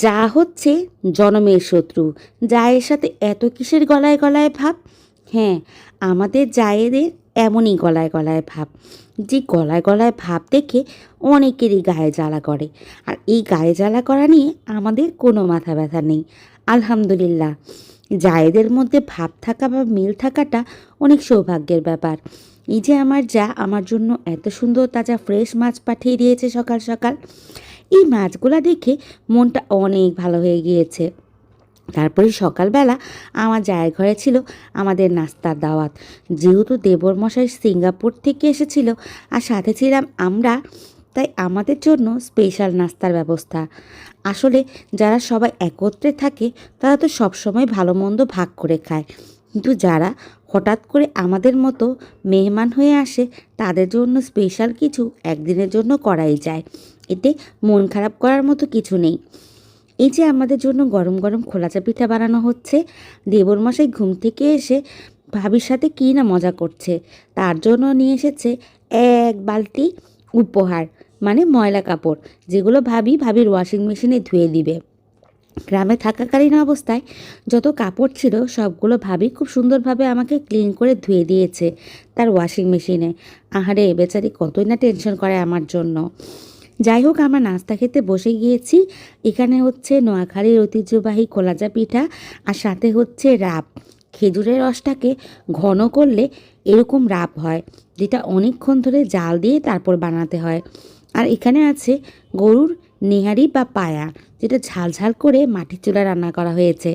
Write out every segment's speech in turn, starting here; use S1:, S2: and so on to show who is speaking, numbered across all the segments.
S1: যা হচ্ছে জনমের শত্রু। জায়ের সাথে এত কিসের গলায় গলায় ভাব? হ্যাঁ, আমাদের জায়েদের এমনই গলায় গলায় ভাব, যে গলায় গলায় ভাব দেখে অনেকেরই গায়ে জ্বালা করে। আর এই গায়ে জ্বালা করা নিয়ে আমাদের কোনো মাথা ব্যথা নেই, আলহামদুলিল্লাহ। জায়েদের মধ্যে ভাব থাকা বা মিল থাকাটা অনেক সৌভাগ্যের ব্যাপার। এই যে আমার যা আমার জন্য এত সুন্দর তাজা ফ্রেশ মাছ পাঠিয়ে দিয়েছে সকাল সকাল, এই মাছগুলা দেখে মনটা অনেক ভালো হয়ে গিয়েছে। তারপরে সকালবেলা আমার জায়ের ঘরে ছিল আমাদের নাস্তার দাওয়াত। যেহেতু দেবরমশাই সিঙ্গাপুর থেকে এসেছিল আর সাথে ছিলাম আমরা, তাই আমাদের জন্য স্পেশাল নাস্তার ব্যবস্থা। আসলে যারা সবাই একত্রে থাকে তারা তো সবসময় ভালো মন্দ ভাগ করে খায়, কিন্তু যারা হঠাৎ করে আমাদের মতো মেহমান হয়ে আসে তাদের জন্য স্পেশাল কিছু একদিনের জন্য করাই যায়। এতে মন খারাপ করার মতো কিছু নেই। এই যে আমাদের জন্য গরম গরম খোলাচা পিঠা বানানো হচ্ছে, দেবরমশাই ঘুম থেকে এসে ভাবির সাথে কী না মজা করছে, তার জন্য নিয়ে এসেছে এক বালতি উপহার, মানে ময়লা কাপড়, যেগুলো ভাবির ওয়াশিং মেশিনে ধুয়ে দিবে। গ্রামে থাকাকালীন অবস্থায় যত কাপড় ছিল সবগুলো ভাবি খুব সুন্দরভাবে আমাকে ক্লিন করে ধুয়ে দিয়েছে তার ওয়াশিং মেশিনে। আহারে বেচারি কতই না টেনশন করে আমার জন্য। যাই হোক, আমরা নাস্তা খেতে বসে গিয়েছি। এখানে হচ্ছে নোয়াখালীর ঐতিহ্যবাহী খোলাজা পিঠা, আর সাথে হচ্ছে রাব। খেজুরের রসটাকে ঘন করলে এরকম রাব হয়, যেটা অনেকক্ষণ ধরে জাল দিয়ে তারপর বানাতে হয়। আর এখানে আছে গরুর নেহারি বা পায়া, যেটা ঝাল ঝাল করে মাটির চুলায় রান্না করা হয়েছে।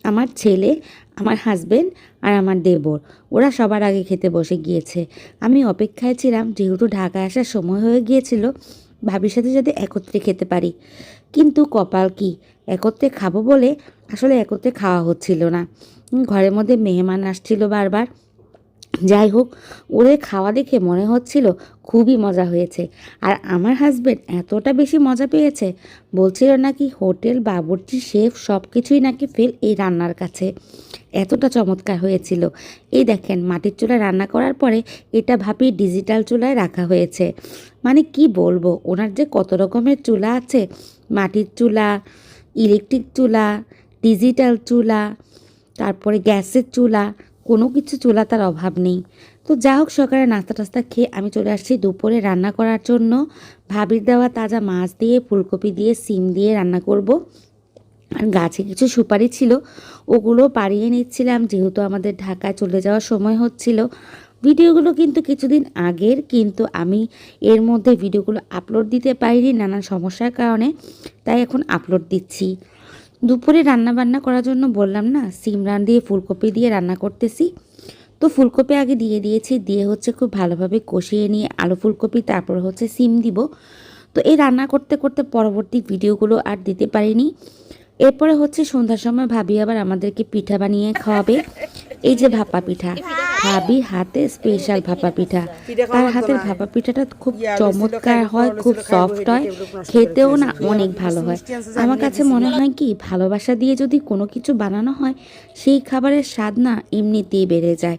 S1: আমার ছেলে, আমার হাজবেন্ড আর আমার দেবর, ওরা সবার আগে খেতে বসে গিয়েছে। আমি অপেক্ষায় ছিলাম, যেহেতু ঢাকায় আসার সময় হয়ে গিয়েছিল, ভাবির সাথে যাতে একত্রে খেতে পারি। কিন্তু কপাল কি, একত্রে খাবো বলে আসলে একত্রে খাওয়া হচ্ছিল না। ঘরের মধ্যে মেহমান আসছিল বারবার। যাই হোক, ওদের খাওয়া দেখে মনে হচ্ছিল খুবই মজা হয়েছে। আর আমার হাজবেন্ড এতটা বেশি মজা পেয়েছে, বলছিল নাকি হোটেল বাবুর্চি শেফ সব কিছুই নাকি ফেল এই রান্নার কাছে, এতটা চমৎকার হয়েছিল। এই দেখেন, মাটির চুলায় রান্না করার পরে এটা ভাবি ডিজিটাল চুলায় রাখা হয়েছে। মানে কি বলবো, ওনার যে কত রকমের চুলা আছে, মাটির চুলা, ইলেকট্রিক চুলা, ডিজিটাল চুলা, তারপরে গ্যাসের চুলা, কোনো কিছু চুলা তার অভাব নেই। তো যা হোক, সকালে নাস্তা টাস্তা খেয়ে আমি চলে আসছি দুপুরে রান্না করার জন্য। ভাবির দেওয়া তাজা মাছ দিয়ে, ফুলকপি দিয়ে, সিম দিয়ে রান্না করব। আর গাছে কিছু সুপারি ছিল, ওগুলো পাড়িয়ে নিচ্ছিলাম, যেহেতু আমাদের ঢাকায় চলে যাওয়ার সময় হচ্ছিল। ভিডিওগুলো কিন্তু কিছুদিন আগের, কিন্তু আমি এর মধ্যে ভিডিওগুলো আপলোড দিতে পারিনি নানান সমস্যার কারণে, তাই এখন আপলোড দিচ্ছি। দুপুরে রান্না বান্না করার জন্য বললাম না, সিমরান দিয়ে ফুলকপি দিয়ে রান্না করতেছি। তো ফুলকপি আগে দিয়ে দিয়েছি, দিয়ে হচ্ছে খুব ভালোভাবে কষিয়ে নিয়ে আলু ফুলকপি, তারপর হচ্ছে সিম দিব। তো এই রান্না করতে করতে পরবর্তী ভিডিওগুলো আর দিতে পারিনি। এরপরে হচ্ছে সন্ধ্যার সময় ভাবি আবার আমাদেরকে পিঠা বানিয়ে খাওয়াবে। এই যে ভাপা পিঠা, ভাবির হাতে স্পেশাল ভাপা পিঠা। তার হাতের ভাপা পিঠাটা খুব চমৎকার হয়, খুব সফট হয়, খেতেও না অনেক ভালো হয়। আমার কাছে মনে হয় কি, ভালোবাসা দিয়ে যদি কোনো কিছু বানানো হয়, সেই খাবারের স্বাদ না এমনিতেই বেড়ে যায়।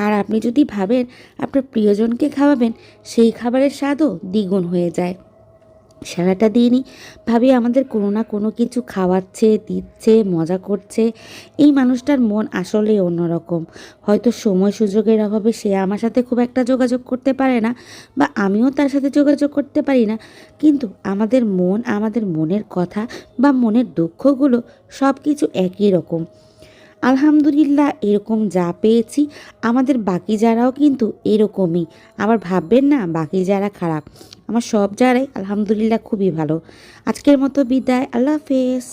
S1: আর আপনি যদি ভাবেন আপনার প্রিয়জনকে খাওয়াবেন, সেই খাবারের স্বাদও দ্বিগুণ হয়ে যায়। সারাটা দিনই ভাবি আমাদের কোনো না কোনো কিছু খাওয়াচ্ছে, দিচ্ছে, মজা করছে। এই মানুষটার মন আসলেই অন্যরকম। হয়তো সময় সুযোগের অভাবে সে আমার সাথে খুব একটা যোগাযোগ করতে পারে না, বা আমিও তার সাথে যোগাযোগ করতে পারি না, কিন্তু আমাদের মন, আমাদের মনের কথা বা মনের দুঃখগুলো সব কিছু একই রকম। আলহামদুলিল্লাহ, এরকম যা পেয়েছি আমাদের বাকি যারাও কিন্তু এরকমই। আবার ভাববেন না বাকি যারা খারাপ, আমার সব যারাই আলহামদুলিল্লাহ খুবই ভালো। আজকের মতো বিদায়, আল্লাহ হাফেজ।